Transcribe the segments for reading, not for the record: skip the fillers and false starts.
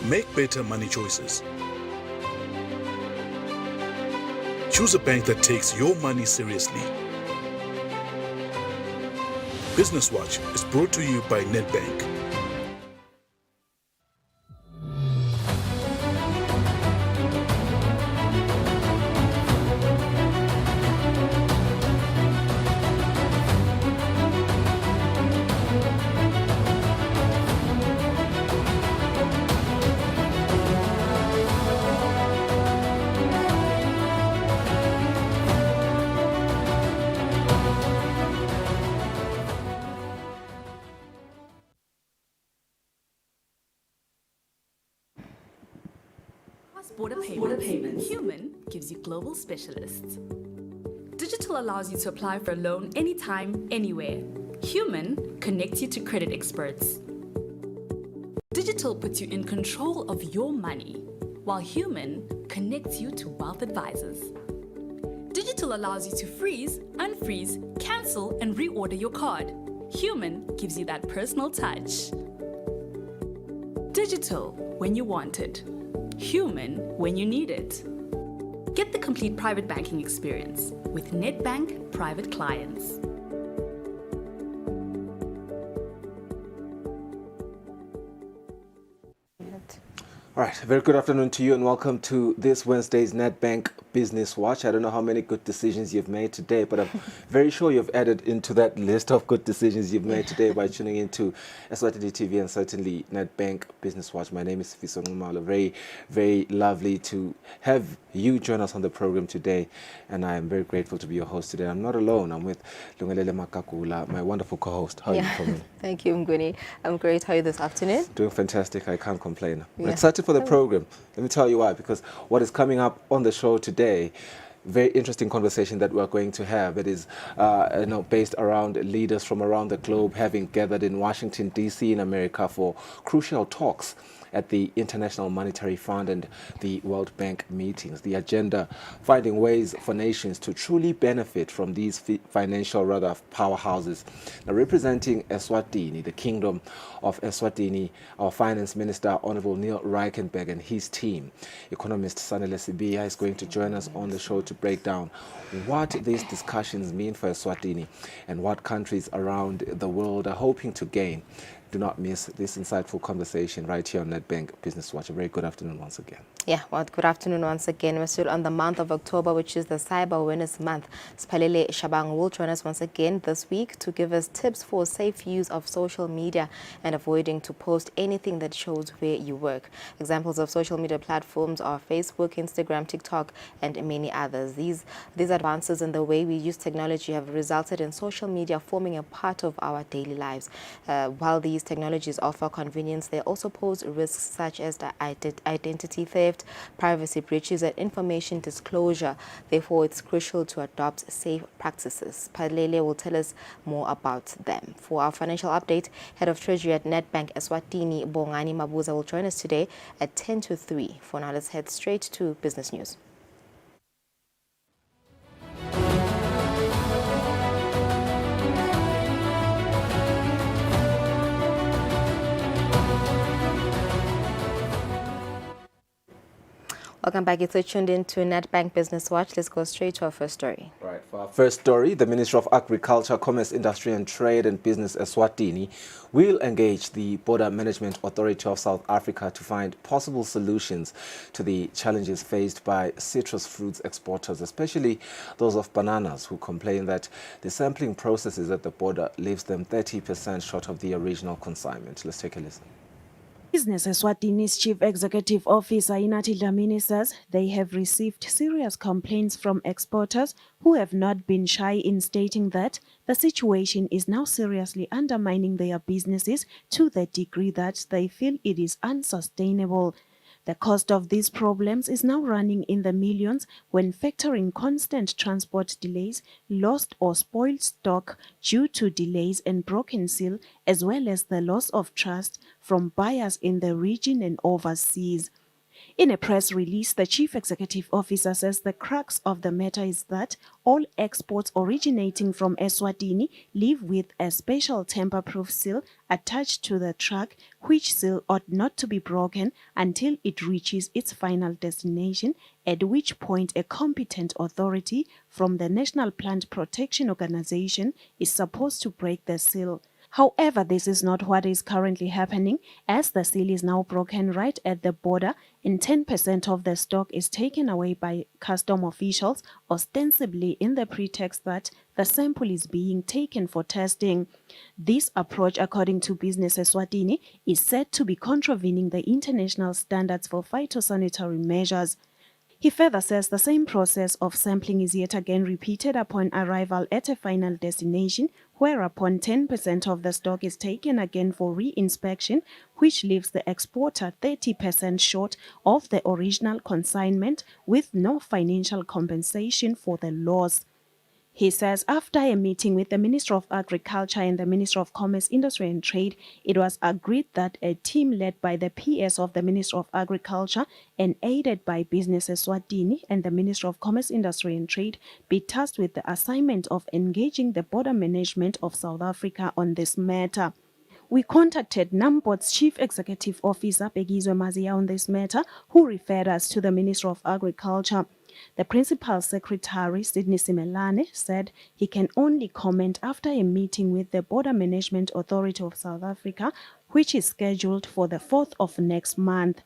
Make better money choices. Choose a bank that takes your money seriously. Business Watch is brought to you by Nedbank. Cross-border payments. Human gives you global specialists. Digital allows you to apply for a loan anytime, anywhere. Human connects you to credit experts. Digital puts you in control of your money, while Human connects you to wealth advisors. Digital allows you to freeze, unfreeze, cancel, and reorder your card. Human gives you that personal touch. Digital when you want it. Human when you need it. Get the complete private banking experience with Nedbank Private Clients. All right, very good afternoon to you and welcome to this Wednesday's Nedbank Business Watch. I don't know how many good decisions you've made today, but I'm very sure you've added into that list of good decisions you've made today by tuning into Eswatini TV and certainly Nedbank Business Watch. My name is Fiso Ngumalo. Very, very lovely to have you join us on the program today, and I am very grateful to be your host today. I'm not alone. I'm with Lungelele Makakula, my wonderful co-host. How are you coming? Thank you, Mguni. I'm great. How are you this afternoon? Doing fantastic. I can't complain. I'm excited for the program. Let me tell you why, because what is coming up on the show today, very interesting conversation that we're going to have. It is based around leaders from around the globe having gathered in Washington, D.C. in America for crucial talks at the International Monetary Fund and the World Bank meetings. The agenda, finding ways for nations to truly benefit from these financial powerhouses. Now, representing Eswatini, the Kingdom of Eswatini, our Finance Minister, Honorable Neil Reichenberg, and his team. Economist Sanele Sibiya is going to join us on the show to break down what these discussions mean for Eswatini and what countries around the world are hoping to gain. Do not miss this insightful conversation right here on Nedbank Business Watch. A very good afternoon once again. Yeah, well, good afternoon once again. We're still on the month of October, which is the Cyber Awareness Month. Spalele Shabang will join us once again this week to give us tips for safe use of social media and avoiding to post anything that shows where you work. Examples of social media platforms are Facebook, Instagram, TikTok, and many others. These advances in the way we use technology have resulted in social media forming a part of our daily lives. While these technologies offer convenience, they also pose risks such as the identity theft, privacy breaches, and information disclosure. Therefore, it's crucial to adopt safe practices. Palele will tell us more about them. For our financial update, Head of Treasury at Nedbank Eswatini, Bongani Mabuza, will join us today at 10 to 3. For now, let's head straight to business news. Welcome back. It's tuned in to Nedbank Business Watch. Let's go straight to our first story. Right. For our first story, the Ministry of Agriculture, Commerce, Industry and Trade and Business, Eswatini, will engage the Border Management Authority of South Africa to find possible solutions to the challenges faced by citrus fruits exporters, especially those of bananas, who complain that the sampling processes at the border leaves them 30% short of the original consignment. Let's take a listen. Business Eswatini's Chief Executive Officer Inathi Dlamini says they have received serious complaints from exporters who have not been shy in stating that the situation is now seriously undermining their businesses to the degree that they feel it is unsustainable. The cost of these problems is now running in the millions when factoring constant transport delays, lost or spoiled stock due to delays and broken seal, as well as the loss of trust from buyers in the region and overseas. In a press release, the chief executive officer says the crux of the matter is that all exports originating from Eswatini leave with a special tamper-proof seal attached to the truck, which seal ought not to be broken until it reaches its final destination, at which point a competent authority from the National Plant Protection Organization is supposed to break the seal. However, this is not what is currently happening, as the seal is now broken right at the border and 10% of the stock is taken away by custom officials, ostensibly in the pretext that the sample is being taken for testing. This approach, according to Business Eswatini, is said to be contravening the international standards for phytosanitary measures. He further says the same process of sampling is yet again repeated upon arrival at a final destination, whereupon 10% of the stock is taken again for re-inspection, which leaves the exporter 30% short of the original consignment with no financial compensation for the loss. He says after a meeting with the Minister of Agriculture and the Minister of Commerce, Industry and Trade, it was agreed that a team led by the PS of the Minister of Agriculture and aided by Business Eswatini and the Minister of Commerce, Industry and Trade be tasked with the assignment of engaging the border management of South Africa on this matter. We contacted NAMPOD's Chief Executive Officer, Begizwe Mazia, on this matter, who referred us to the Minister of Agriculture. The Principal Secretary, Sydney Simelane, said he can only comment after a meeting with the Border Management Authority of South Africa, which is scheduled for the 4th of next month.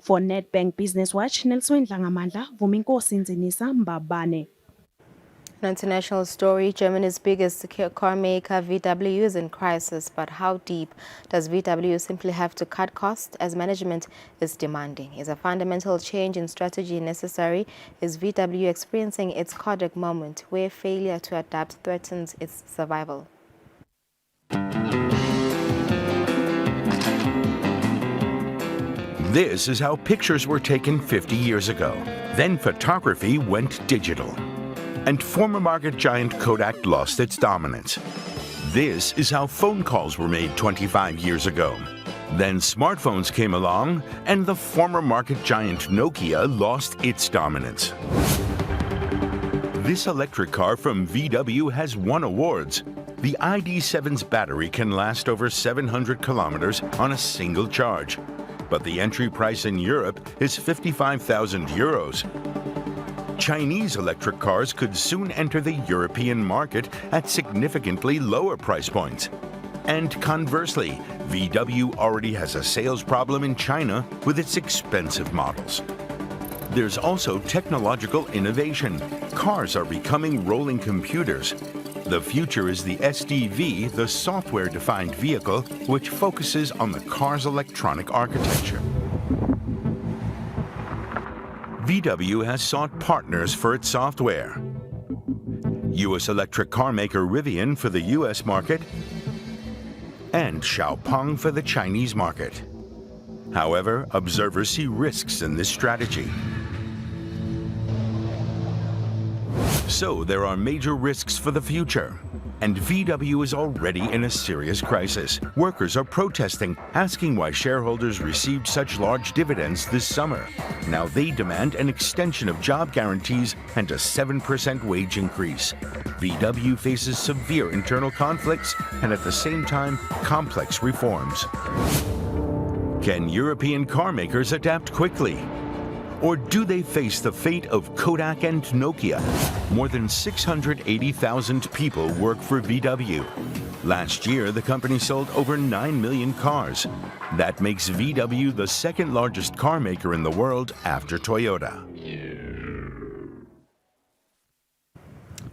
For Nedbank Business Watch, Nelson Dlangamandla, Vuminkosi Nzinisa Mbabane. An international story, Germany's biggest car maker VW is in crisis, but how deep does VW simply have to cut costs as management is demanding? Is a fundamental change in strategy necessary? Is VW experiencing its Kodak moment where failure to adapt threatens its survival? This is how pictures were taken 50 years ago. Then photography went digital, and former market giant Kodak lost its dominance. This is how phone calls were made 25 years ago. Then smartphones came along, and the former market giant Nokia lost its dominance. This electric car from VW has won awards. The ID.7's battery can last over 700 kilometers on a single charge, but the entry price in Europe is 55,000 euros. Chinese electric cars could soon enter the European market at significantly lower price points. And conversely, VW already has a sales problem in China with its expensive models. There's also technological innovation. Cars are becoming rolling computers. The future is the SDV, the software-defined vehicle, which focuses on the car's electronic architecture. VW has sought partners for its software. U.S. electric car maker Rivian for the U.S. market, and Xiaopeng for the Chinese market. However, observers see risks in this strategy. So there are major risks for the future. And VW is already in a serious crisis. Workers are protesting, asking why shareholders received such large dividends this summer. Now they demand an extension of job guarantees and a 7% wage increase. VW faces severe internal conflicts and at the same time, complex reforms. Can European car makers adapt quickly? Or do they face the fate of Kodak and Nokia? More than 680,000 people work for VW. Last year, the company sold over 9 million cars. That makes VW the second largest car maker in the world after Toyota.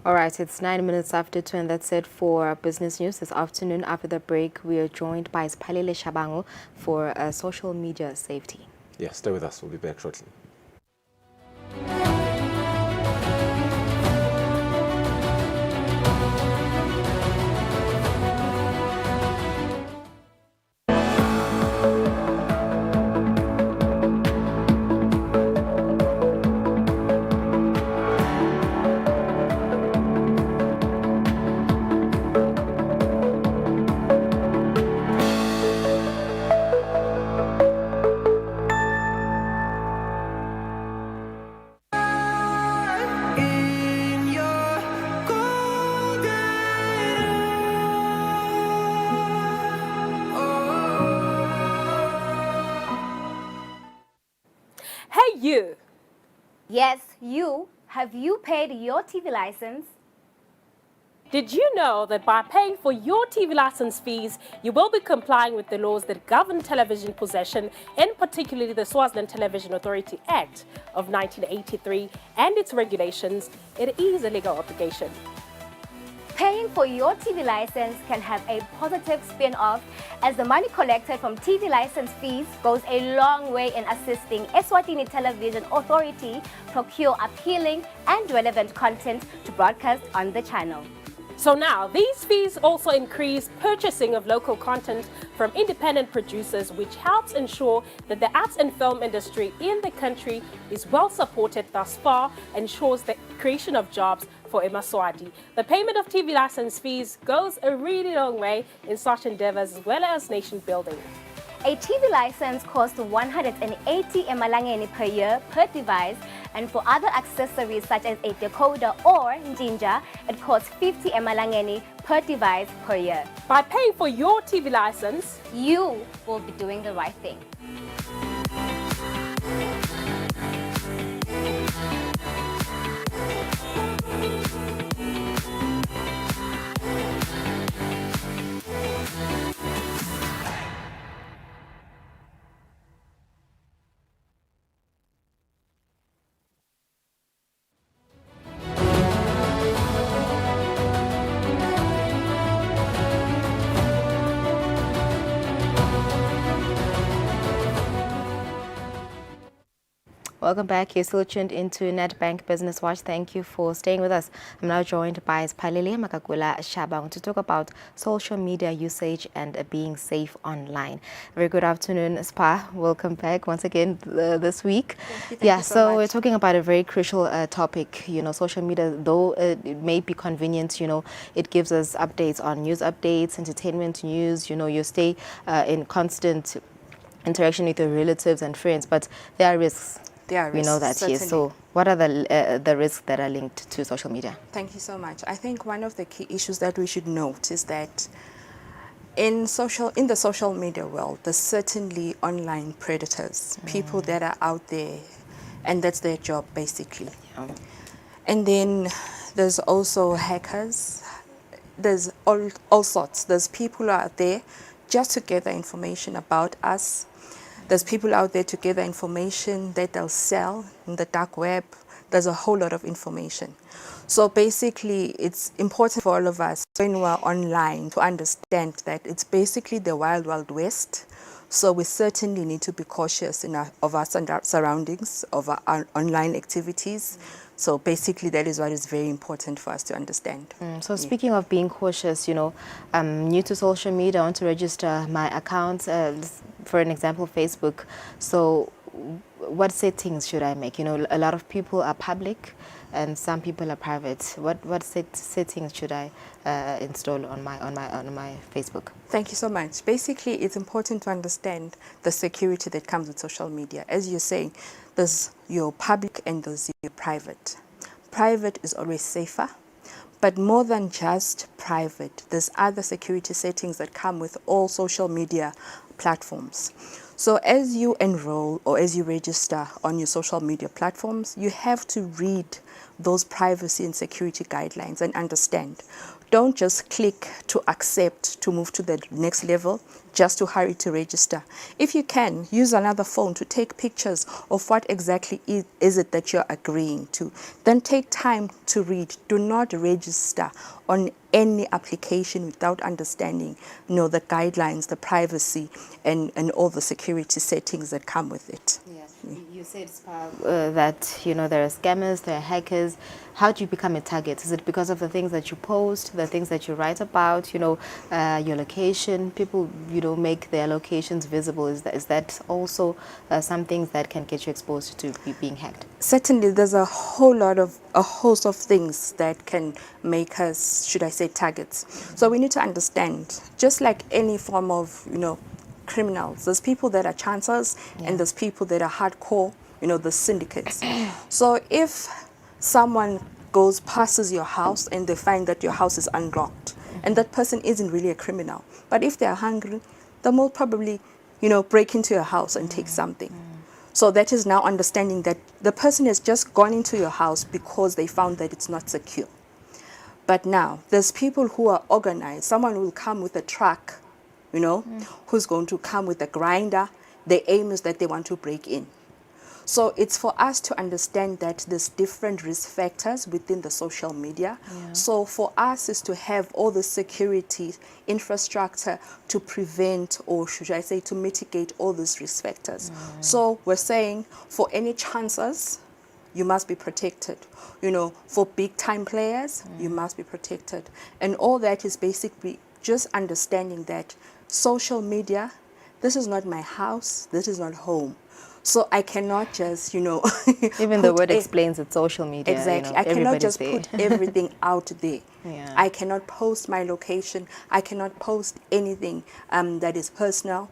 All right, it's 9 minutes after 2, and that's it for business news this afternoon. After the break, we are joined by Spalile Shabangu for social media safety. Yeah, stay with us. We'll be back shortly. Yes, you. Have you paid your TV license? Did you know that by paying for your TV license fees, you will be complying with the laws that govern television possession, in particularly the Swaziland Television Authority Act of 1983 and its regulations? It is a legal obligation. Paying for your TV license can have a positive spin-off, as the money collected from TV license fees goes a long way in assisting Eswatini Television Authority procure appealing and relevant content to broadcast on the channel. So now, these fees also increase purchasing of local content from independent producers, which helps ensure that the arts and film industry in the country is well supported thus far, ensures the creation of jobs for eMaswati. The payment of TV license fees goes a really long way in such endeavors as well as nation building. A TV license costs 180 emalangeni per year per device, and for other accessories such as a decoder or njinja, it costs 50 emalangeni per device per year. By paying for your TV license, you will be doing the right thing. Welcome back. You're still tuned into Nedbank Business Watch. Thank you for staying with us. I'm now joined by Spalele Makagula Shabang to talk about social media usage and being safe online. Very good afternoon, Spa. Welcome back once again this week. Thank you so much. We're talking about a very crucial topic. You know, social media, though it may be convenient, you know, it gives us updates on news updates, entertainment news. You know, you stay in constant interaction with your relatives and friends, but there are risks. There are risks, we know that, certainly. yes. So what are the risks that are linked to social media? Thank you so much. I think one of the key issues that we should note is that in the social media world, there's certainly online predators, people that are out there, and that's their job basically. Yeah. And then there's also hackers. There's all sorts. There's people out there just to gather information about us. There's people out there to gather information that they'll sell in the dark web. There's a whole lot of information. So basically, it's important for all of us when we're online to understand that it's basically the wild, wild west. So we certainly need to be cautious of our surroundings, of our online activities. So basically, that is what is very important for us to understand. So speaking of being cautious, you know, I'm new to social media. I want to register my account, for an example, Facebook. So what settings should I make? You know, a lot of people are public and some people are private. What settings should I install on my Facebook? Thank you so much. Basically, it's important to understand the security that comes with social media. As you're saying, there's your public and there's your private. Private is always safer, but more than just private, there's other security settings that come with all social media platforms. So as you enroll or as you register on your social media platforms, you have to read those privacy and security guidelines and understand. Don't just click to accept to move to the next level, just to hurry to register. If you can, use another phone to take pictures of what exactly is it that you're agreeing to. Then take time to read. Do not register on any application without understanding, you know, the guidelines, the privacy, and all the security settings that come with it. Yes. You said that, you know, there are scammers, there are hackers. How do you become a target? Is it because of the things that you post, the things that you write about, you know, your location? People, you know, make their locations visible. Is that also some things that can get you exposed to being hacked? Certainly, there's a host of things that can make us, should I say, targets. So we need to understand, just like any form of, you know, criminals, there's people that are chancers, and there's people that are hardcore, you know, the syndicates. So if someone passes your house and they find that your house is unlocked, and that person isn't really a criminal, but if they're hungry, they will probably, you know, break into your house and take something. So that is now understanding that the person has just gone into your house because they found that it's not secure. But now there's people who are organized. Someone will come with a truck, you know, who's going to come with a grinder. The aim is that they want to break in. So it's for us to understand that there's different risk factors within the social media. Yeah. So for us is to have all the security infrastructure to prevent, or should I say, to mitigate all these risk factors. So we're saying for any chances, you must be protected. You know, for big time players, you must be protected. And all that is basically just understanding that social media, this is not my house, this is not home. So I cannot just, you know, even the word explains it's social media. Exactly. You know, I cannot just there. put everything out there. Yeah. I cannot post my location. I cannot post anything that is personal.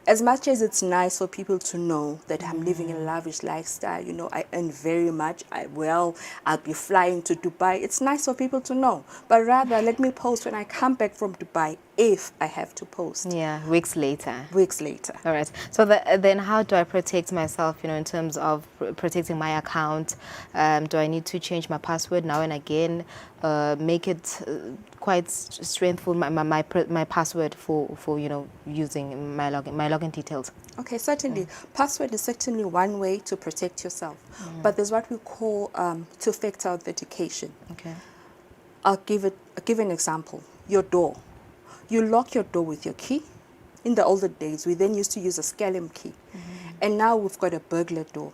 As much as it's nice for people to know that I'm living a lavish lifestyle, you know, I earn very much, I'll be flying to Dubai. It's nice for people to know. But rather, let me post when I come back from Dubai, if I have to post. Yeah, weeks later. Weeks later. All right. So then how do I protect myself, you know, in terms of protecting my account? Do I need to change my password now and again? Make it quite strengthful, my password for you know, using my login details? Okay, certainly. Password is certainly one way to protect yourself. But there's what we call two-factor authentication. Okay. I'll give an example. Your door. You lock your door with your key. In the older days, we then used to use a scallop key. And now we've got a burglar door,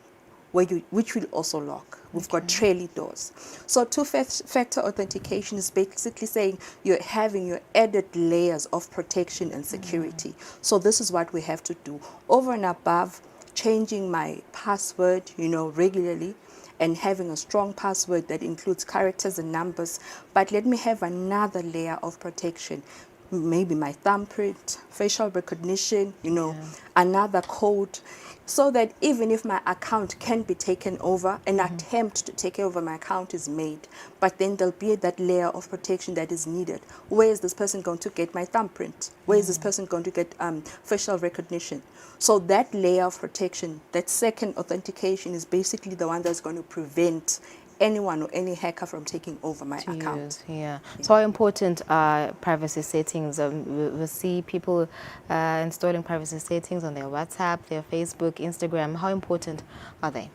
which will also lock. We've got trailing doors. So two-factor authentication is basically saying you're having your added layers of protection and security. So this is what we have to do. Over and above changing my password, you know, regularly, and having a strong password that includes characters and numbers. But let me have another layer of protection. Maybe my thumbprint, facial recognition, you know, another code, so that even if my account can be taken over, an attempt to take over my account is made, but then there'll be that layer of protection that is needed. Where is this person going to get my thumbprint? Where is this person going to get facial recognition? So that layer of protection, that second authentication, is basically the one that's going to prevent anyone or any hacker from taking over my account. Yeah. So how important are privacy settings? We see people installing privacy settings on their WhatsApp, their Facebook, Instagram. How important are they?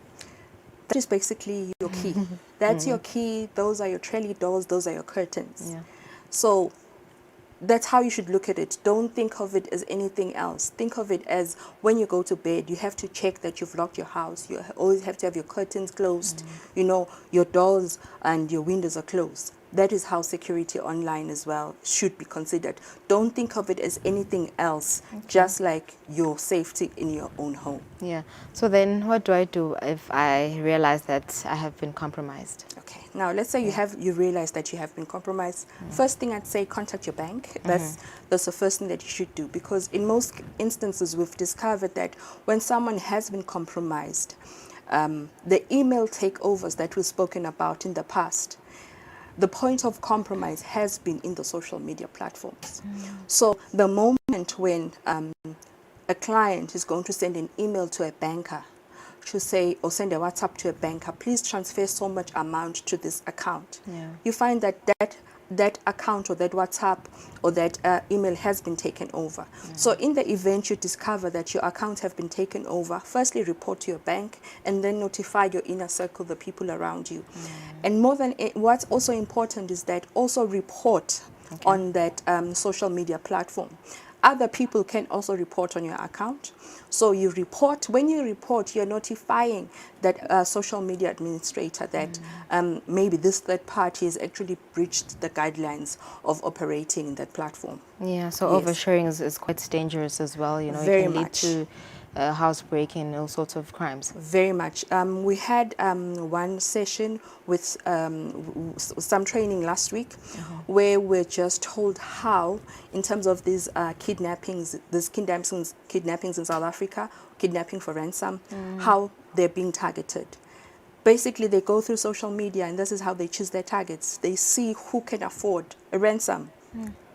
That is basically your key. That's your key. Those are your trailing doors. Those are your curtains. Yeah. So that's how you should look at it. Don't think of it as anything else. Think of it as when you go to bed, you have to check that you've locked your house. You always have to have your curtains closed. You know, your doors and your windows are closed. That is how security online as well should be considered. Don't think of it as anything else, just like your safety in your own home. Yeah. So then what do I do if I realize that I have been compromised? Okay. Now, let's say you realize that you have been compromised. First thing I'd say, contact your bank. That's the first thing that you should do, because in most instances we've discovered that when someone has been compromised, the email takeovers that we've spoken about in the past, the point of compromise has been in the social media platforms. So the moment when a client is going to send an email to a banker to say, or send a WhatsApp to a banker, please transfer so much amount to this account. You find that account or that WhatsApp or that email has been taken over. So in the event you discover that your account have been taken over, firstly report to your bank and then notify your inner circle, the people around you. And more than what's also important is that also report on that social media platform. Other people can also report on your account. So you report, when you report, you're notifying that social media administrator that maybe this third party has actually breached the guidelines of operating in that platform. Yeah, so oversharing is quite dangerous as well. You know, Very it can lead much. to housebreaking, all sorts of crimes. Very much. We had one session with some training last week where we're just told how, in terms of these kidnappings in South Africa, kidnapping for ransom, how they're being targeted. Basically, they go through social media, and this is how they choose their targets. They see who can afford a ransom.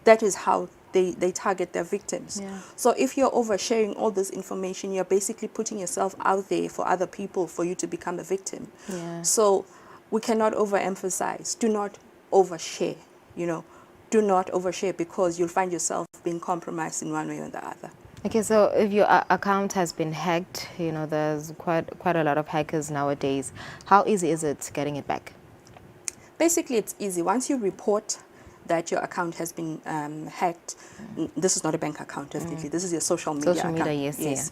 That is how they target their victims. Yeah. So if you're oversharing all this information, you're basically putting yourself out there for other people for you to become a victim. Yeah. So we cannot overemphasize. Do not overshare, Do not overshare, because you'll find yourself being compromised in one way or the other. Okay, so if your account has been hacked, there's quite a lot of hackers nowadays. How easy is it getting it back? Basically, it's easy. Once you report that your account has been hacked, this is not a bank account, definitely. This is your social media account. Social media, yes.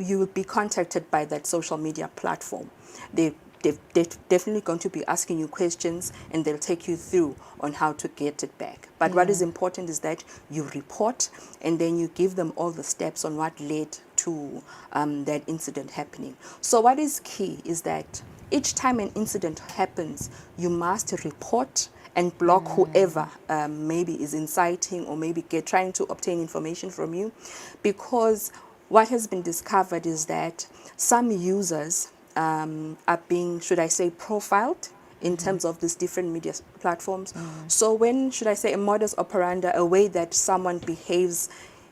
You will be contacted by that social media platform. They're definitely going to be asking you questions, and they'll take you through on how to get it back. But what is important is that you report, and then you give them all the steps on what led to that incident happening. So what is key is that each time an incident happens, you must report and block whoever maybe is inciting or maybe trying to obtain information from you. Because what has been discovered is that some users are being, should I say, profiled in terms of these different media platforms. So when, should I say, a modus operandi, a way that someone behaves,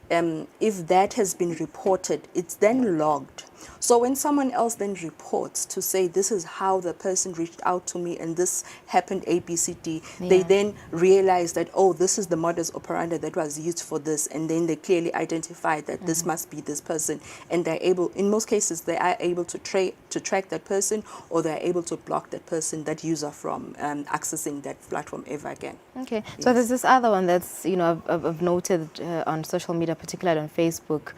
if that has been reported, it's then logged. So when someone else then reports to say, this is how the person reached out to me and this happened A, B, C, D, they then realize that, oh, this is the modus operandi that was used for this, and then they clearly identify that this must be this person, and they're able, in most cases, they are able to track that person, or they're able to block that person, that user, from accessing that platform ever again. Okay, so there's this other one that's, I've noted on social media, particularly on Facebook,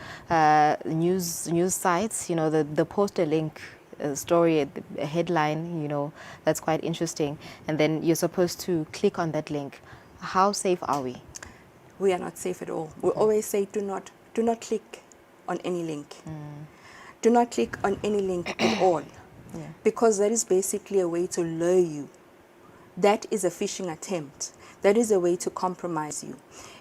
news sites, the post a link, a story, a headline, that's quite interesting, and then you're supposed to click on that link. How safe are we? We are not safe at all. We always say, do not click on any link. Do not click on any link at all, because that is basically a way to lure you. That is a phishing attempt. That is a way to compromise you.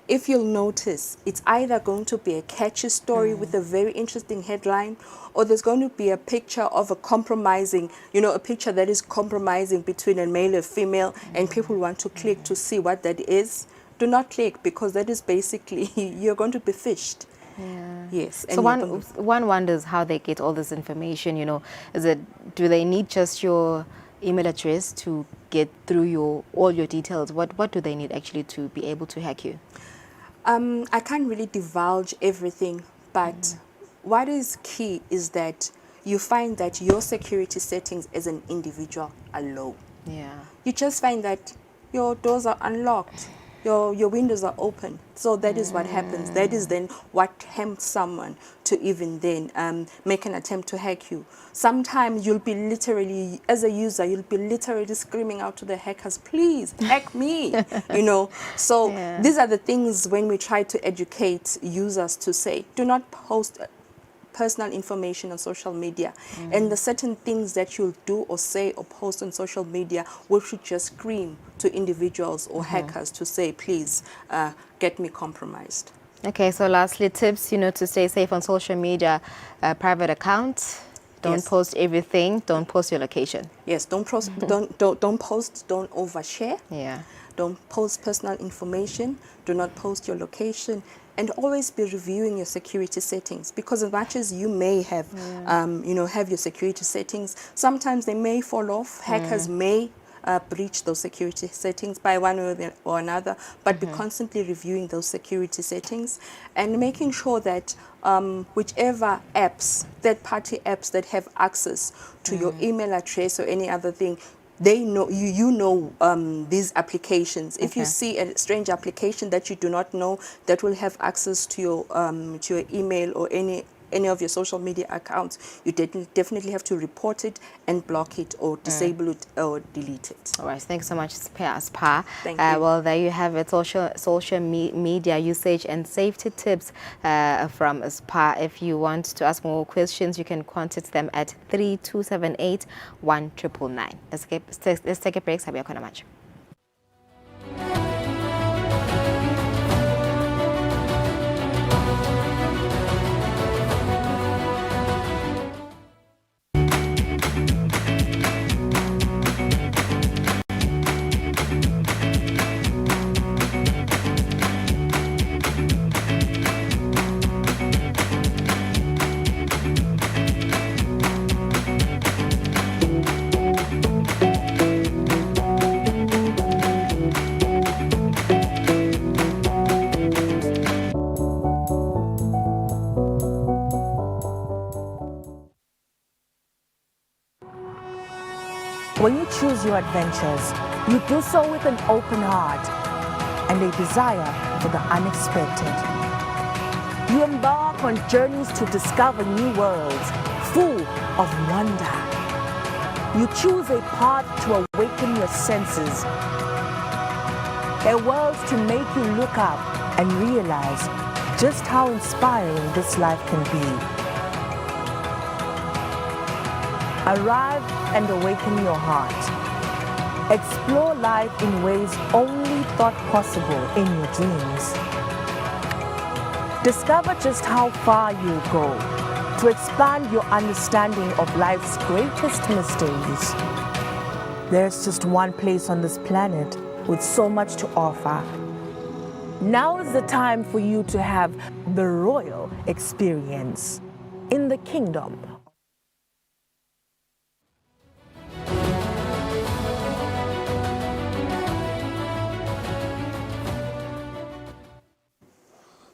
If you'll notice, it's either going to be a catchy story with a very interesting headline, or there's going to be a picture of a compromising, a picture that is compromising between a male and female, and people want to click to see what that is. Do not click, because that is basically, you're going to be fished. Yeah. Yes. So one wonders how they get all this information, do they need just your email address to get through all your details? What do they need actually to be able to hack you? I can't really divulge everything, but what is key is that you find that your security settings as an individual are low. Yeah. You just find that your doors are unlocked, your windows are open. So that is what happens. That is then what tempts someone to even then make an attempt to hack you. Sometimes you'll be literally, as a user, you'll be literally screaming out to the hackers, please hack me, So these are the things when we try to educate users to say, do not post personal information on social media, and the certain things that you'll do or say or post on social media, we should just scream to individuals or hackers to say, please get me compromised. Okay, so lastly, tips, to stay safe on social media, private account. Don't post everything. Don't post your location. Yes, don't post. Don't post. Don't overshare. Yeah. Don't post personal information. Do not post your location. And always be reviewing your security settings, because as much as you may have, have your security settings, sometimes they may fall off. Hackers may breach those security settings by one way or another, but be constantly reviewing those security settings and making sure that whichever apps, third-party apps that have access to your email address or any other thing, they know these applications. If you see a strange application that you do not know that will have access to your email or any of your social media accounts, you definitely have to report it and block it or disable it or delete it. All right, thanks so much, Spa. Thank you. Well, there you have it, social media usage and safety tips from Spa. If you want to ask more questions, you can contact them at 3278 1999. Let's take a break. Sabia Konamach. When you choose your adventures, you do so with an open heart and a desire for the unexpected. You embark on journeys to discover new worlds full of wonder. You choose a path to awaken your senses, a world to make you look up and realize just how inspiring this life can be. Arrive and awaken your heart. Explore life in ways only thought possible in your dreams. Discover just how far you'll go to expand your understanding of life's greatest mysteries. There's just one place on this planet with so much to offer. Now is the time for you to have the royal experience in the kingdom.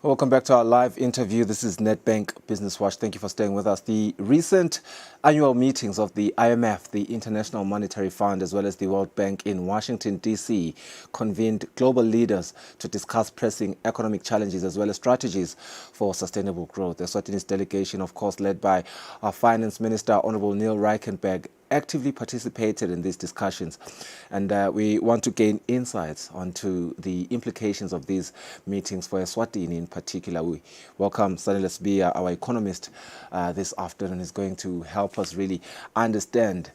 Welcome back to our live interview. This is Nedbank Business Watch. Thank you for staying with us. The recent annual meetings of the IMF, the International Monetary Fund, as well as the World Bank in Washington, D.C., convened global leaders to discuss pressing economic challenges as well as strategies for sustainable growth. The Eswatini's delegation, of course, led by our Finance Minister, Honorable Neil Reichenberg, actively participated in these discussions, and we want to gain insights onto the implications of these meetings for Eswatini in particular. We welcome Sanele Sbia, our economist, this afternoon. Is going to help us really understand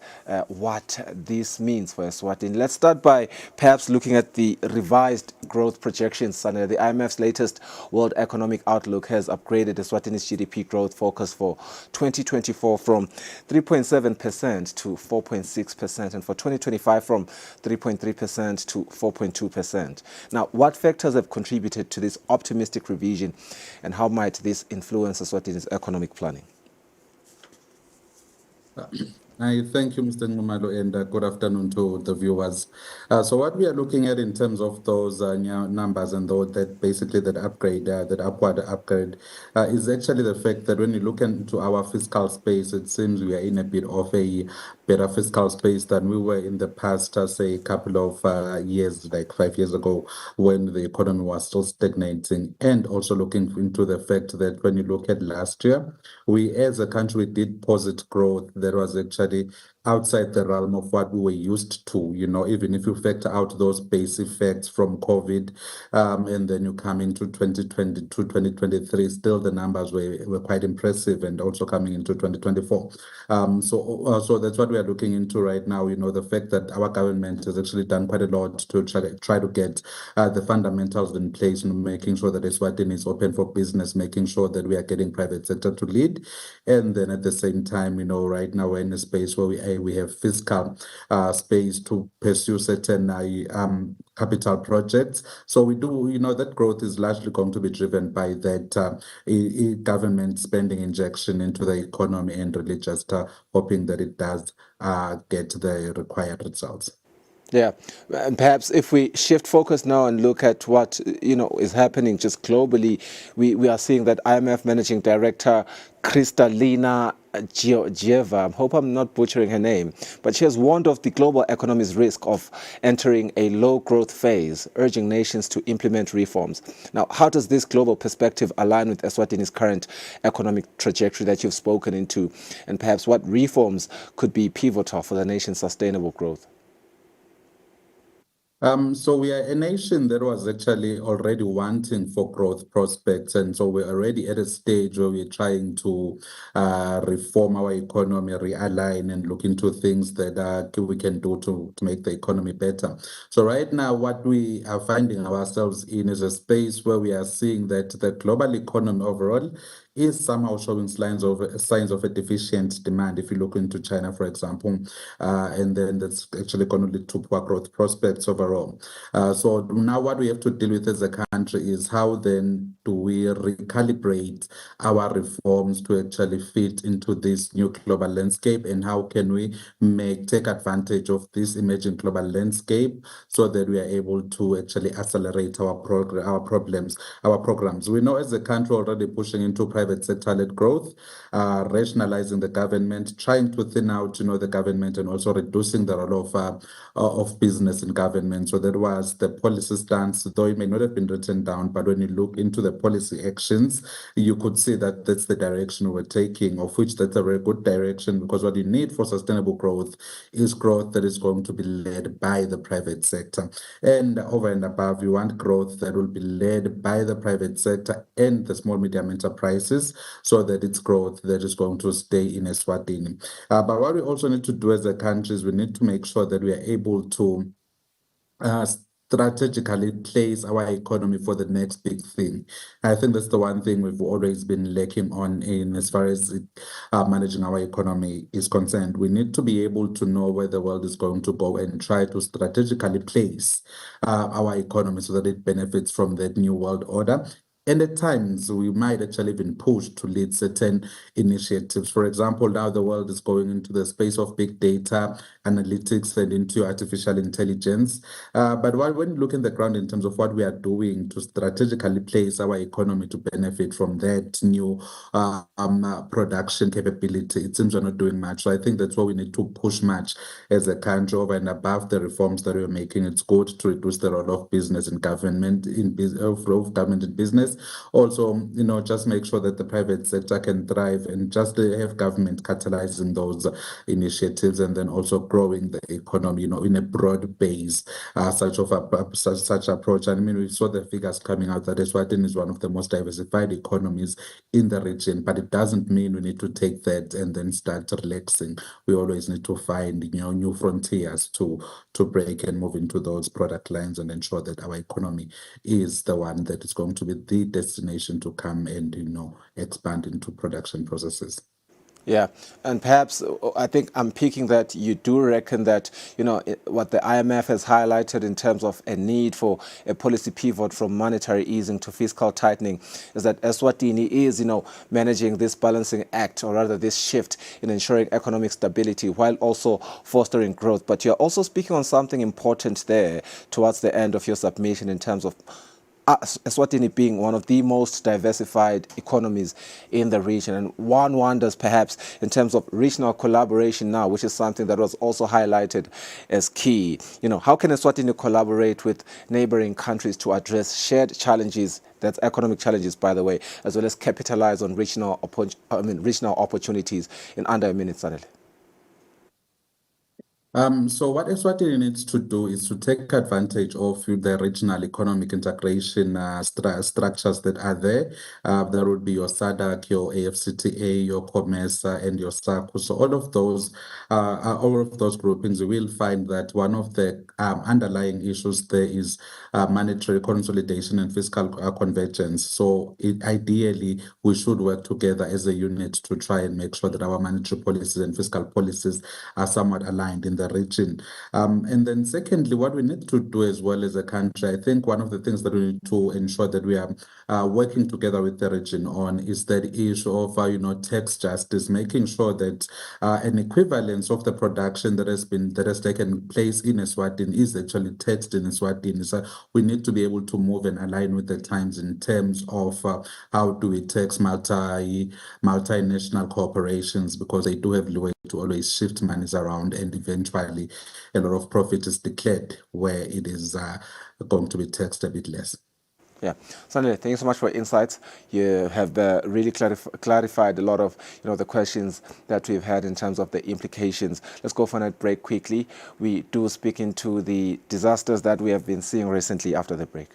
what this means for Eswatini. Let's start by perhaps looking at the revised growth projections. Sanele, the IMF's latest World Economic Outlook has upgraded Eswatini's GDP growth focus for 2024 from 3.7% to 4.6%, and for 2025 from 3.3% to 4.2%. Now, what factors have contributed to this optimistic revision, and how might this influence Eswatini's economic planning? I thank you, Mr. Ngumalo, and good afternoon to the viewers. So what we are looking at in terms of those numbers and that basically that upgrade, that upward upgrade, is actually the fact that when you look into our fiscal space, it seems we are in a bit of a better fiscal space than we were in the past, say, a couple of years, like 5 years ago, when the economy was still stagnating. And also looking into the fact that when you look at last year, we as a country did posit growth that was actually outside the realm of what we were used to, even if you factor out those base effects from COVID, and then you come into 2022, 2023, still the numbers were quite impressive, and also coming into 2024. So that's what we are looking into right now, the fact that our government has actually done quite a lot to try to get the fundamentals in place, making sure that Eswatini is open for business, making sure that we are getting private sector to lead. And then at the same time, right now we're in a space where we have fiscal space to pursue certain capital projects. So we do, that growth is largely going to be driven by that government spending injection into the economy, and really just hoping that it does get the required results. Yeah, and perhaps if we shift focus now and look at what is happening just globally, we are seeing that IMF Managing Director Kristalina Georgieva, I hope I'm not butchering her name, but she has warned of the global economy's risk of entering a low growth phase, urging nations to implement reforms. Now, how does this global perspective align with Eswatini's current economic trajectory that you've spoken into, and perhaps what reforms could be pivotal for the nation's sustainable growth? So we are a nation that was actually already wanting for growth prospects, and so we're already at a stage where we're trying to reform our economy, realign, and look into things that we can do to make the economy better. So right now, what we are finding ourselves in is a space where we are seeing that the global economy overall is somehow showing signs of a deficient demand. If you look into China, for example, and then that's actually going to lead to poor growth prospects overall. So now what we have to deal with as a country is how then do we recalibrate our reforms to actually fit into this new global landscape, and how can we take advantage of this emerging global landscape so that we are able to actually accelerate our programs. We know as a country already pushing into private private sector-led growth, rationalizing the government, trying to thin out, the government, and also reducing the role of business in government. So that was the policy stance, though it may not have been written down, but when you look into the policy actions, you could see that that's the direction we're taking, of which that's a very good direction, because what you need for sustainable growth is growth that is going to be led by the private sector. And over and above, you want growth that will be led by the private sector and the small medium enterprises, so that it's growth that is going to stay in Eswatini. But what we also need to do as a country is we need to make sure that we are able to strategically place our economy for the next big thing. I think that's the one thing we've always been lacking on in as far as managing our economy is concerned. We need to be able to know where the world is going to go and try to strategically place our economy so that it benefits from that new world order. And at times, we might actually been pushed to lead certain initiatives. For example, now the world is going into the space of big data, analytics, and into artificial intelligence. But when you look in the ground in terms of what we are doing to strategically place our economy to benefit from that new production capability, it seems we're not doing much. So I think that's what we need to push much as a country over and above the reforms that we're making. It's good to reduce the role of business in government, of government in business. Also, just make sure that the private sector can thrive and just have government catalyzing those initiatives, and then also growing the economy, in a broad base, such approach. And I mean, we saw the figures coming out that Eswatini is one of the most diversified economies in the region, but it doesn't mean we need to take that and then start relaxing. We always need to find, new frontiers to break and move into those product lines and ensure that our economy is the one that is going to be the destination to come and, expand into production processes. Yeah, and perhaps I think I'm picking that you do reckon that, what the IMF has highlighted in terms of a need for a policy pivot from monetary easing to fiscal tightening is that Eswatini is, managing this balancing act, or rather this shift in ensuring economic stability while also fostering growth. But you're also speaking on something important there towards the end of your submission in terms of Eswatini being one of the most diversified economies in the region. And one wonders perhaps in terms of regional collaboration now, which is something that was also highlighted as key. How can Eswatini collaborate with neighboring countries to address shared challenges, that's economic challenges, by the way, as well as capitalize on regional opportunities in under a minute, suddenly? So what Eswatini needs to do is to take advantage of the regional economic integration structures that are there. There would be your SADC, your AFCTA, your COMESA, and your SACU. So all of those groupings, you will find that one of the underlying issues there is monetary consolidation and fiscal convergence. So ideally, we should work together as a unit to try and make sure that our monetary policies and fiscal policies are somewhat aligned in the region. And then secondly, what we need to do as well as a country, I think one of the things that we need to ensure that we are working together with the region on is that issue of, tax justice, making sure that an equivalence of the production that has taken place in Eswatini is actually taxed in Eswatini. So we need to be able to move and align with the times in terms of how do we tax multinational corporations, because they do have leeway to always shift monies around, and eventually a lot of profit is declared where it is going to be taxed a bit less. Yeah, Sandile, thank you so much for your insights. You have really clarified a lot of the questions that we've had in terms of the implications. Let's go for a break quickly. We do speak into the disasters that we have been seeing recently after the break.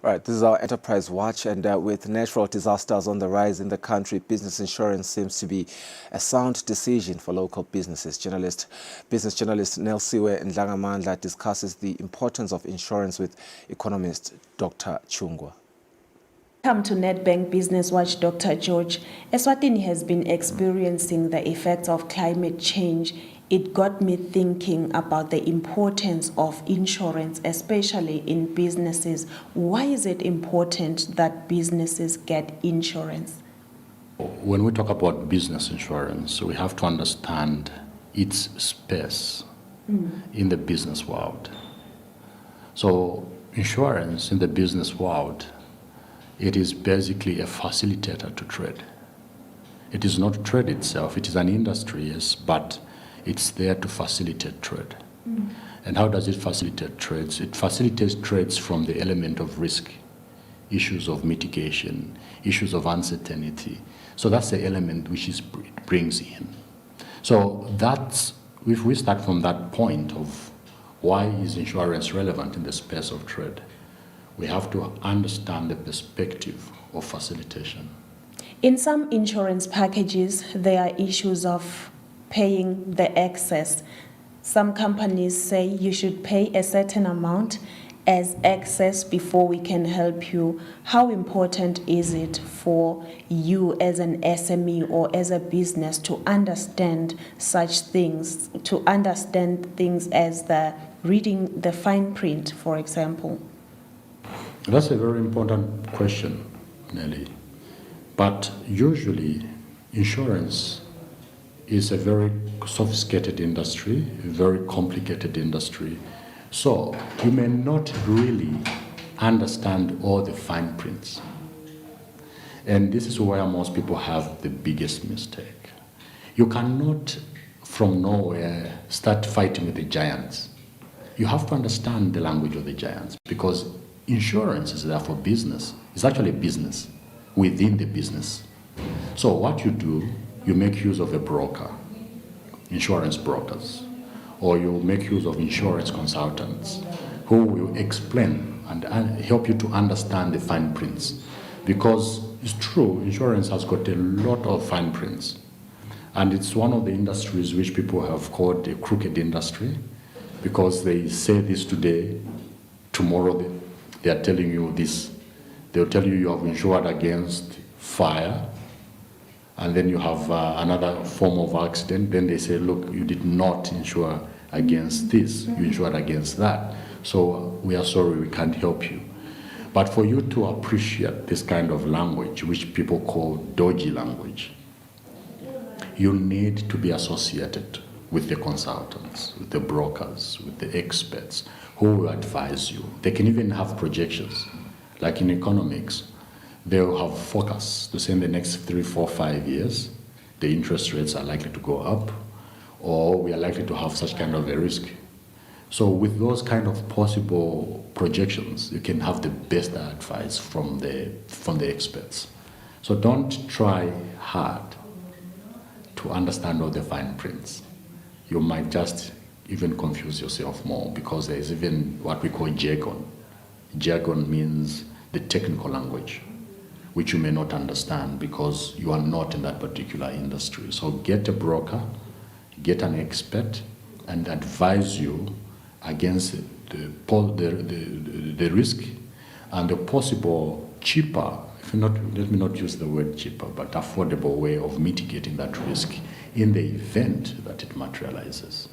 Right, this is our Enterprise Watch, and with natural disasters on the rise in the country, business insurance seems to be a sound decision for local businesses. Business journalist Nelsiwe Ndlangamandla discusses the importance of insurance with economist Dr. Chungwa. Welcome to Nedbank Business Watch, Dr. George. Eswatini has been experiencing the effects of climate change. It got me thinking about the importance of insurance, especially in businesses. Why is it important that businesses get insurance? When we talk about business insurance, we have to understand its space in the business world. So insurance in the business world, it is basically a facilitator to trade. It is not trade itself, it is an industry, yes, but it's there to facilitate trade. And how does it facilitate trades? It facilitates trades from the element of risk, issues of mitigation, issues of uncertainty. So that's the element which it brings in. So that's, if we start from that point of why is insurance relevant in the space of trade, we have to understand the perspective of facilitation. In some insurance packages, there are issues of paying the excess. Some companies say you should pay a certain amount as excess before we can help you. How important is it for you as an SME or as a business to understand such things, to understand things as the reading the fine print, for example? That's a very important question, Nelly. But usually, insurance is a very sophisticated industry, a very complicated industry. So you may not really understand all the fine prints. And this is where most people have the biggest mistake. You cannot, from nowhere, start fighting with the giants. You have to understand the language of the giants, because insurance is there for business. It's actually business within the business. So what you do, you make use of a broker, insurance brokers, or you make use of insurance consultants who will explain and help you to understand the fine prints. Because it's true, insurance has got a lot of fine prints. And it's one of the industries which people have called a crooked industry, because they say this today, tomorrow they are telling you this. They'll tell you have insured against fire, and then you have another form of accident. Then they say, look, you did not insure against this, you insured against that. So we are sorry, we can't help you. But for you to appreciate this kind of language, which people call dodgy language, you need to be associated with the consultants, with the brokers, with the experts who will advise you. They can even have projections, like in economics. They'll have forecasts to say in the next 3, 4, 5 years, the interest rates are likely to go up, or we are likely to have such kind of a risk. So with those kind of possible projections, you can have the best advice from the experts. So don't try hard to understand all the fine prints. You might just even confuse yourself more, because there is even what we call jargon. Jargon means the technical language, which you may not understand because you are not in that particular industry. So get a broker, get an expert, and advise you against the risk and the possible cheaper, let me not use the word cheaper, but affordable way of mitigating that risk in the event that it materializes.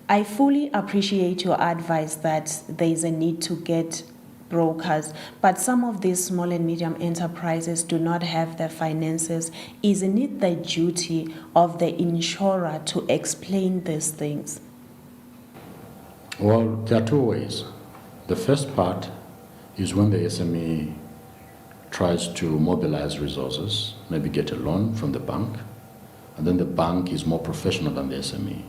I fully appreciate your advice that there is a need to get brokers, but some of these small and medium enterprises do not have the finances. Isn't it the duty of the insurer to explain these things? Well, there are two ways. The first part is when the SME tries to mobilize resources, maybe get a loan from the bank, and then the bank is more professional than the SME.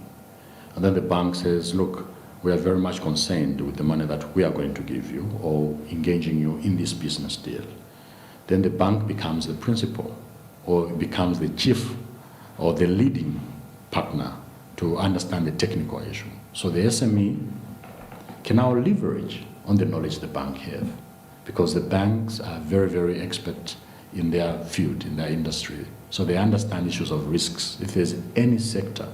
And then the bank says, look, we are very much concerned with the money that we are going to give you or engaging you in this business deal. Then the bank becomes the principal, or becomes the chief or the leading partner to understand the technical issue. So the SME can now leverage on the knowledge the bank have because the banks are very, very expert in their field, in their industry. So they understand issues of risks. If there's any sector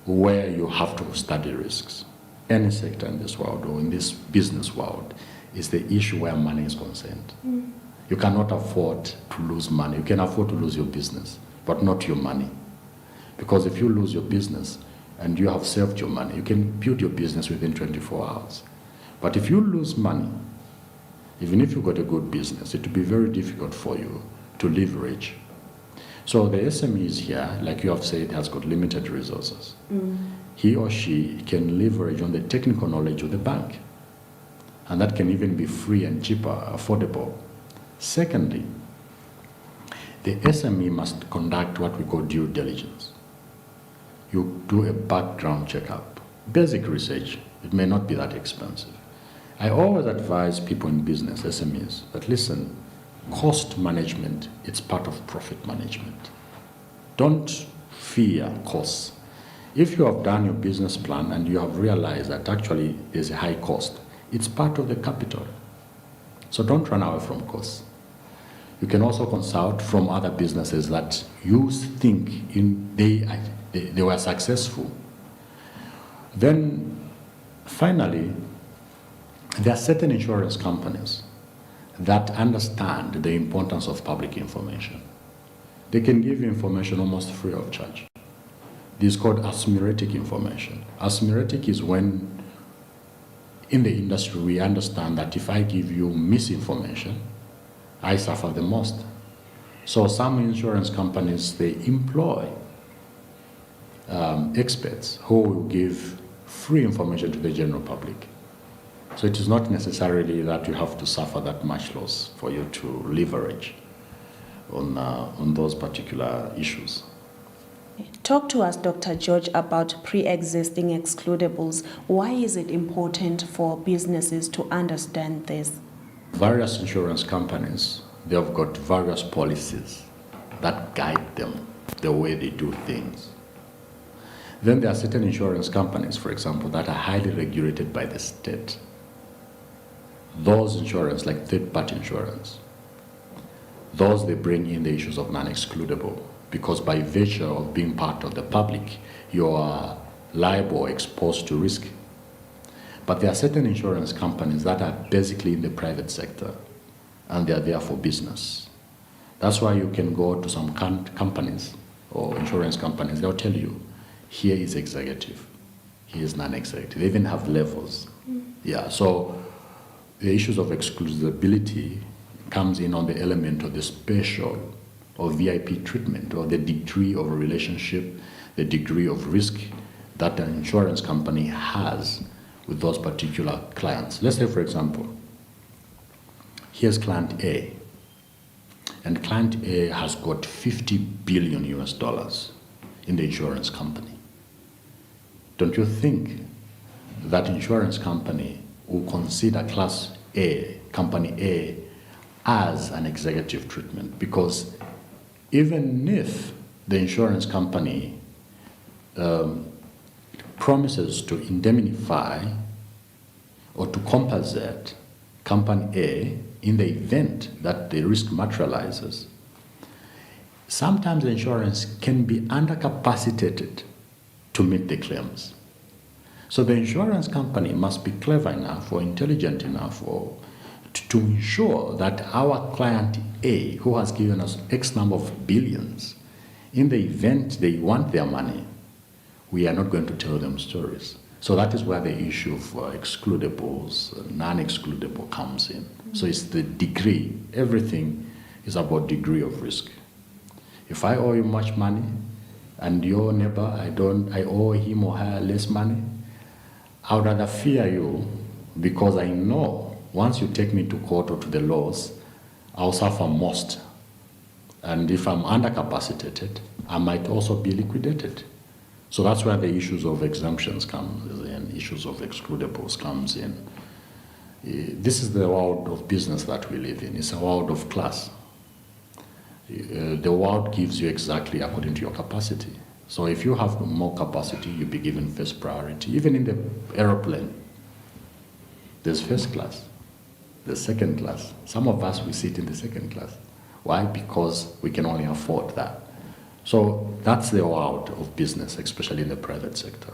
where you have to study risks, any sector in this world or in this business world, is the issue where money is concerned. You cannot afford to lose money. You can afford to lose your business, but not your money. Because if you lose your business and you have saved your money, you can build your business within 24 hours. But if you lose money, even if you've got a good business, it will be very difficult for you to leverage. So the SMEs here, like you have said, has got limited resources. He or she can leverage on the technical knowledge of the bank. And that can even be free and cheaper, affordable. Secondly, the SME must conduct what we call due diligence. You do a background checkup, basic research. It may not be that expensive. I always advise people in business, SMEs, that listen, cost management, it's part of profit management. Don't fear costs. If you have done your business plan and you have realized that actually there's a high cost, it's part of the capital. So don't run away from costs. You can also consult from other businesses that you think they were successful. Then finally, there are certain insurance companies that understand the importance of public information. They can give you information almost free of charge. This is called asymmetric information. Asymmetric is when in the industry we understand that if I give you misinformation, I suffer the most. So some insurance companies, they employ experts who will give free information to the general public. So it is not necessarily that you have to suffer that much loss for you to leverage on those particular issues. Talk to us, Dr. George, about pre-existing excludables. Why is it important for businesses to understand this? Various insurance companies, they have got various policies that guide them the way they do things. Then there are certain insurance companies, for example, that are highly regulated by the state. Those insurance, like third-party insurance, those they bring in the issues of non-excludable, because by virtue of being part of the public, you are liable or exposed to risk. But there are certain insurance companies that are basically in the private sector, and they are there for business. That's why you can go to some companies or insurance companies, they'll tell you, here is executive, here is non-executive. They even have levels. Yeah, so the issues of exclusivity comes in on the element of the special or VIP treatment or the degree of a relationship, the degree of risk that an insurance company has with those particular clients. Let's say, for example, here's client A, and client A has got $50 billion in the insurance company. Don't you think that insurance company will consider class A, company A, as an executive treatment? Because even if the insurance company promises to indemnify or to compensate company A in the event that the risk materializes, sometimes the insurance can be undercapacitated to meet the claims. So the insurance company must be clever enough or intelligent enough to ensure that our client A, who has given us X number of billions, in the event they want their money, we are not going to tell them stories. So that is where the issue of excludables, non-excludable comes in. So it's the degree. Everything is about degree of risk. If I owe you much money and your neighbor, I owe him or her less money, I would rather fear you because I know once you take me to court or to the laws, I'll suffer most. And if I'm undercapacitated, I might also be liquidated. So that's where the issues of exemptions come in, issues of excludables comes in. This is the world of business that we live in. It's a world of class. The world gives you exactly according to your capacity. So if you have more capacity, you'll be given first priority. Even in the aeroplane, there's first class. the second class. Some of us, we sit in the second class. Why? Because we can only afford that. So that's the world of business, especially in the private sector.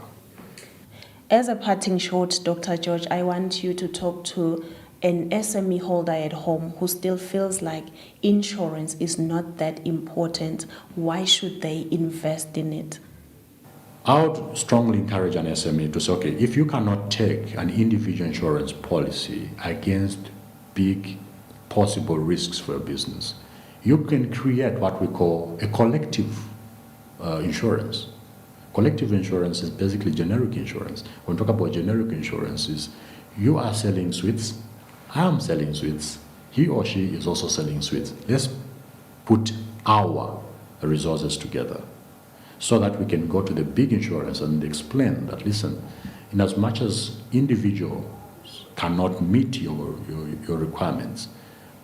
As a parting shot, Dr. George, I want you to talk to an SME holder at home who still feels like insurance is not that important. Why should they invest in it? I would strongly encourage an SME to say, okay, if you cannot take an individual insurance policy against big possible risks for a business, you can create what we call a collective insurance. Collective insurance is basically generic insurance. When we talk about generic insurance, is you are selling sweets, I am selling sweets, he or she is also selling sweets. Let's put our resources together so that we can go to the big insurance and explain that, listen, in as much as individuals cannot meet your requirements,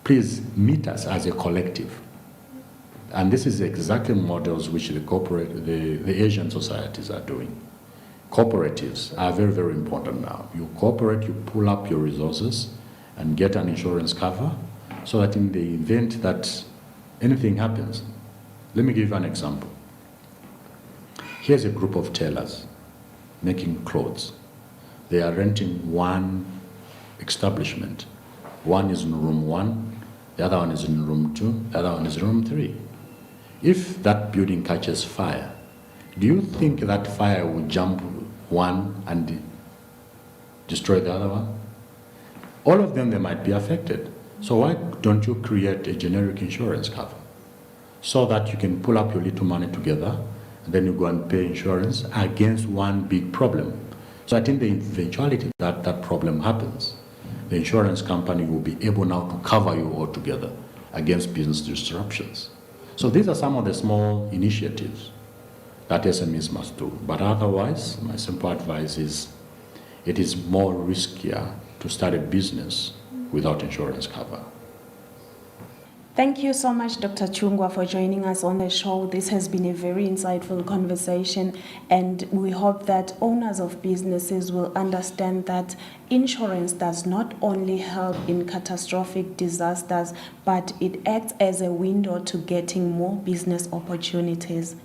please meet us as a collective. And this is exactly models which the Asian societies are doing. Cooperatives are very, very important now. You cooperate, you pull up your resources and get an insurance cover so that in the event that anything happens, let me give you an example. Here's a group of tailors making clothes. They are renting one establishment. One is in room 1, the other one is in room 2, the other one is in room 3. If that building catches fire, do you think that fire will jump one and destroy the other one? All of them, they might be affected. So why don't you create a generic insurance cover so that you can pull up your little money together and then you go and pay insurance against one big problem? So I think the eventuality that that problem happens, the insurance company will be able now to cover you altogether against business disruptions. So these are some of the small initiatives that SMEs must do. But otherwise, my simple advice is it is more riskier to start a business without insurance cover. Thank you so much, Dr. Chungwa, for joining us on the show. This has been a very insightful conversation, and we hope that owners of businesses will understand that insurance does not only help in catastrophic disasters, but it acts as a window to getting more business opportunities.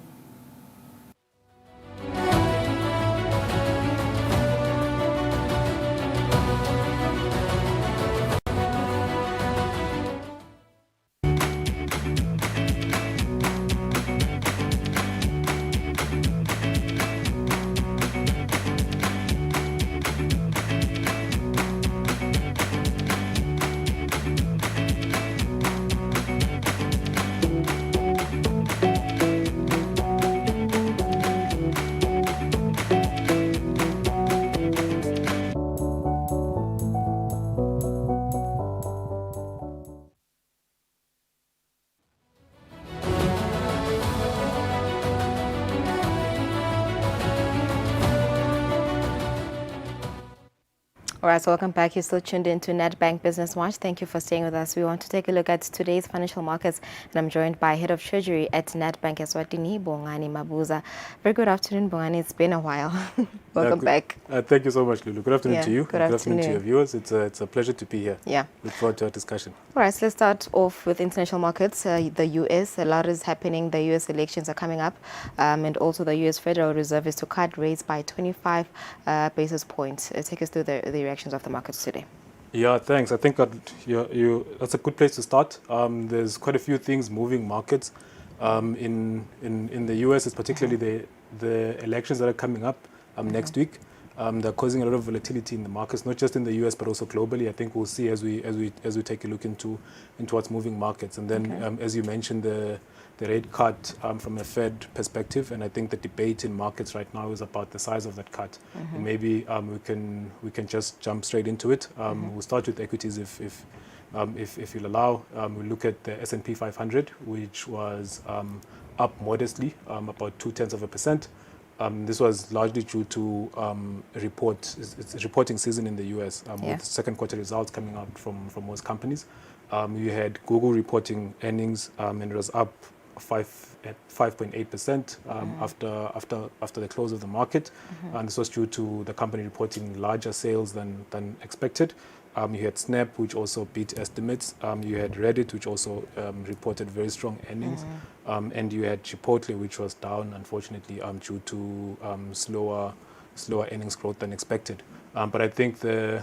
All right, so welcome back. You're still tuned into Nedbank Business Watch. Thank you for staying with us. We want to take a look at today's financial markets, and I'm joined by Head of Treasury at Nedbank Eswatini, Bongani Mabuza. Very good afternoon, Bongani. It's been a while. Welcome back. Thank you so much, Lulu. Good afternoon to you. Good afternoon to your viewers. It's a pleasure to be here. Yeah. Look forward to our discussion. All right, so let's start off with international markets. The U.S., a lot is happening. The U.S. elections are coming up, and also the U.S. Federal Reserve is to cut rates by 25 basis points. Take us through the reactions of the markets today. Yeah, thanks. I think that's a good place to start. There's quite a few things moving markets. In the U.S., it's particularly the elections that are coming up next week. They're causing a lot of volatility in the markets, not just in the U.S. but also globally. I think we'll see as we take a look into what's moving markets. And then, as you mentioned, the rate cut from a Fed perspective, and I think the debate in markets right now is about the size of that cut. And maybe we can just jump straight into it. We'll start with equities if you'll allow. We'll look at the S&P 500, which was up modestly, about 0.2%. This was largely due to it's reporting season in the US, with second quarter results coming out from most companies. You had Google reporting earnings, and it was up 5.8% after the close of the market, and this was due to the company reporting larger sales than expected. You had Snap, which also beat estimates. You had Reddit, which also reported very strong earnings. And you had Chipotle, which was down, unfortunately, due to slower earnings growth than expected. But I think the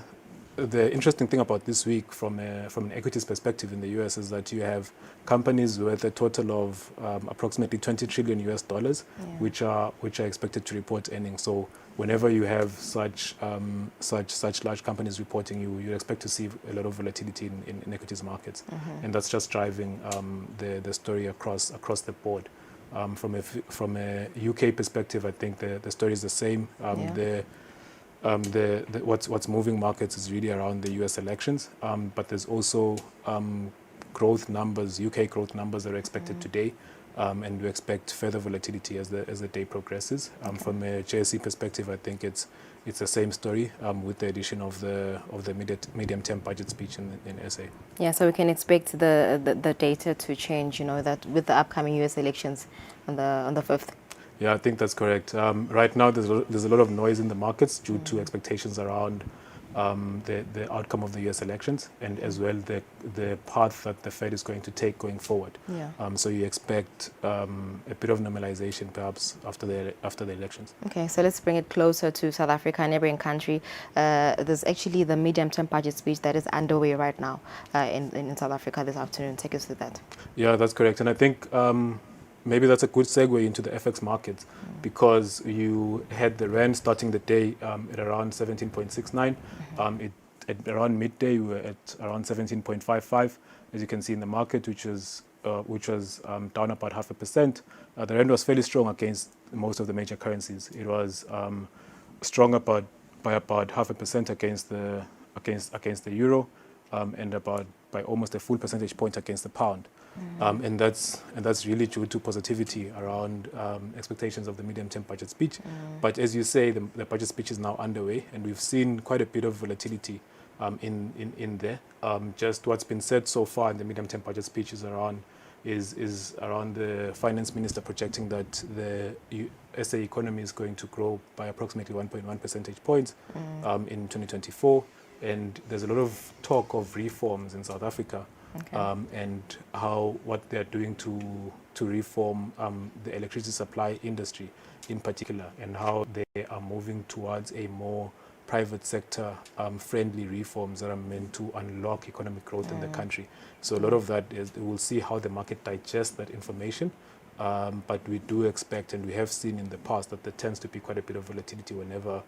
interesting thing about this week from an equities perspective in the US is that you have companies worth a total of approximately $20 trillion US, which are expected to report earnings. So whenever you have such large companies reporting, you expect to see a lot of volatility in equities markets, and that's just driving the story across the board. From a UK perspective, I think the story is the same. What's moving markets is really around the US elections, but there's also growth numbers, UK growth numbers that are expected today, and we expect further volatility as the day progresses. From a JSE perspective, I think it's the same story with the addition of the medium-term budget speech in SA. Yeah, so we can expect the data to change, that with the upcoming US elections on the 5th. Yeah, I think that's correct. Right now, there's a lot of noise in the markets due to expectations around the outcome of the US elections, and as well the path that the Fed is going to take going forward. Yeah. So you expect a bit of normalization perhaps after the elections. Okay, so let's bring it closer to South Africa, a neighboring country. There's actually the medium-term budget speech that is underway right now in South Africa this afternoon. Take us through that. Yeah, that's correct. And I think maybe that's a good segue into the FX markets, because you had the rand starting the day at around 17.69. At around midday, we were at around 17.55, as you can see in the market, which was down about 0.5%. The rand was fairly strong against most of the major currencies. It was strong by about 0.5% against the euro, and by almost a full percentage point against the pound. And that's really due to positivity around expectations of the medium-term budget speech. But as you say, the budget speech is now underway, and we've seen quite a bit of volatility in there. Just what's been said so far in the medium-term budget speech is around the finance minister projecting that the SA economy is going to grow by approximately 1.1 percentage points in 2024. And there's a lot of talk of reforms in South Africa. Okay. And what they're doing to reform the electricity supply industry in particular, and how they are moving towards a more private sector friendly reforms that are meant to unlock economic growth in the country. So a lot of that is, we'll see how the market digests that information. But we do expect, and we have seen in the past, that there tends to be quite a bit of volatility whenever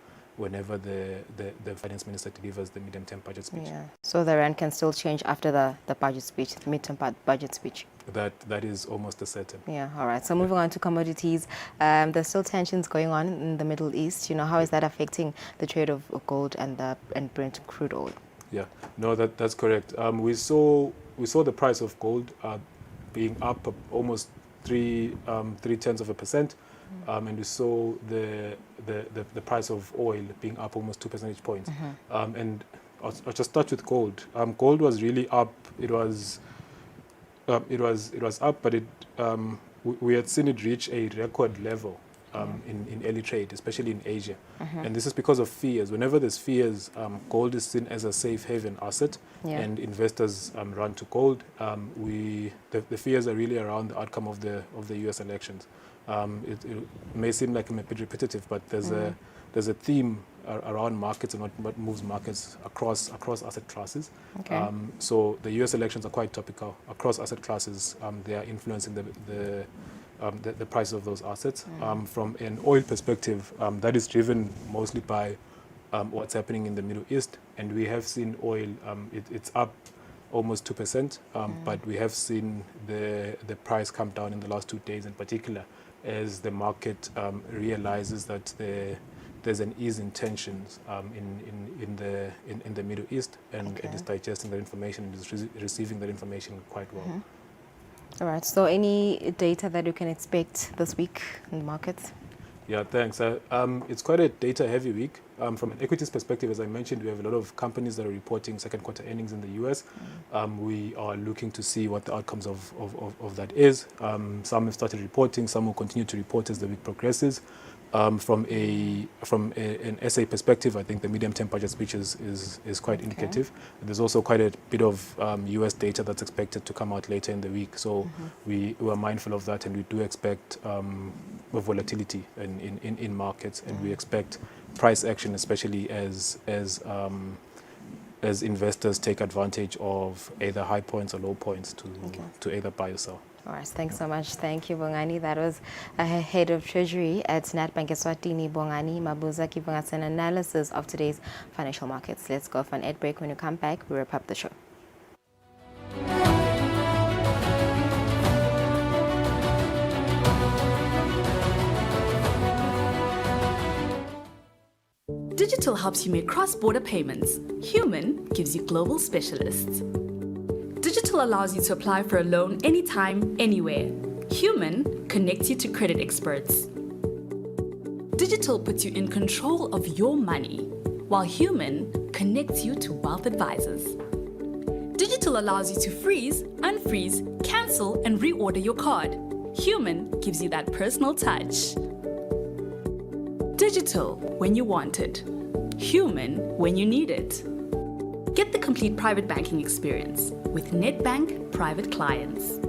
the finance minister delivers the medium-term budget speech. Yeah. So the rand can still change after the budget speech, the midterm budget speech. That is almost a certain. Yeah. All right. So moving on to commodities, there's still tensions going on in the Middle East. How is that affecting the trade of gold and Brent crude oil? Yeah. No, that's correct. We saw the price of gold being up almost 0.3%. And we saw the price of oil being up almost 2 percentage points. And I'll just start with gold. Gold was really up. It was up, but we had seen it reach a record level in early trade, especially in Asia. And this is because of fears. Whenever there's fears, gold is seen as a safe haven asset, and investors run to gold. The fears are really around the outcome of the US elections. It may seem like I'm a bit repetitive, but there's a theme around markets and what moves markets across asset classes. Okay. So the US elections are quite topical across asset classes. They are influencing the price of those assets. From an oil perspective, that is driven mostly by what's happening in the Middle East, and we have seen oil. It's up almost 2%, but we have seen the price come down in the last 2 days in particular, as the market realizes that there's an ease in tensions in the Middle East, and it is digesting that information and is receiving that information quite well. All right. So any data that you can expect this week in the markets? Yeah, thanks. It's quite a data-heavy week. From an equities perspective, as I mentioned, we have a lot of companies that are reporting second quarter earnings in the US. We are looking to see what the outcomes of that is. Some have started reporting, some will continue to report as the week progresses. From an SA perspective, I think the medium-term budget speech is quite indicative. There's also quite a bit of US data that's expected to come out later in the week. So we are mindful of that, and we do expect volatility in markets, and we expect price action, especially as investors take advantage of either high points or low points to either buy or sell. All right, thanks so much. Thank you, Bongani. That was Head of Treasury at Nedbank Eswatini, Bongani Mabuza, giving us an analysis of today's financial markets. Let's go for an ad break. When you come back, we wrap up the show. Digital helps you make cross-border payments. Human gives you global specialists. Digital allows you to apply for a loan anytime, anywhere. Human connects you to credit experts. Digital puts you in control of your money, while Human connects you to wealth advisors. Digital allows you to freeze, unfreeze, cancel, and reorder your card. Human gives you that personal touch. Digital when you want it. Human when you need it. Get the complete private banking experience with Nedbank Private Clients.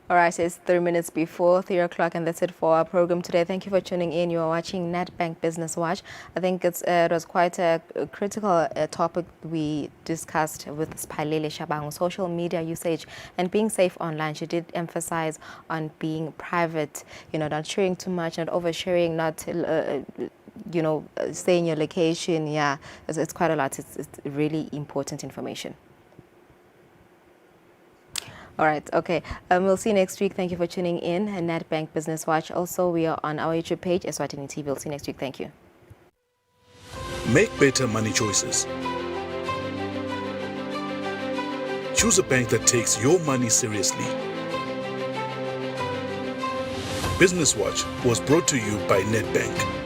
All right, so it's 3 minutes before 3 o'clock, and that's it for our program today. Thank you for tuning in. You are watching Nedbank Business Watch. I think it was quite a critical topic we discussed with Spalele Shabang, social media usage and being safe online. She did emphasize on being private, not sharing too much, not oversharing, not saying your location. Yeah, it's quite a lot. It's really important information. All right, okay. We'll see you next week. Thank you for tuning in. And Nedbank Business Watch. Also, we are on our YouTube page, Eswatini TV. We'll see you next week. Thank you. Make better money choices. Choose a bank that takes your money seriously. Business Watch was brought to you by Nedbank.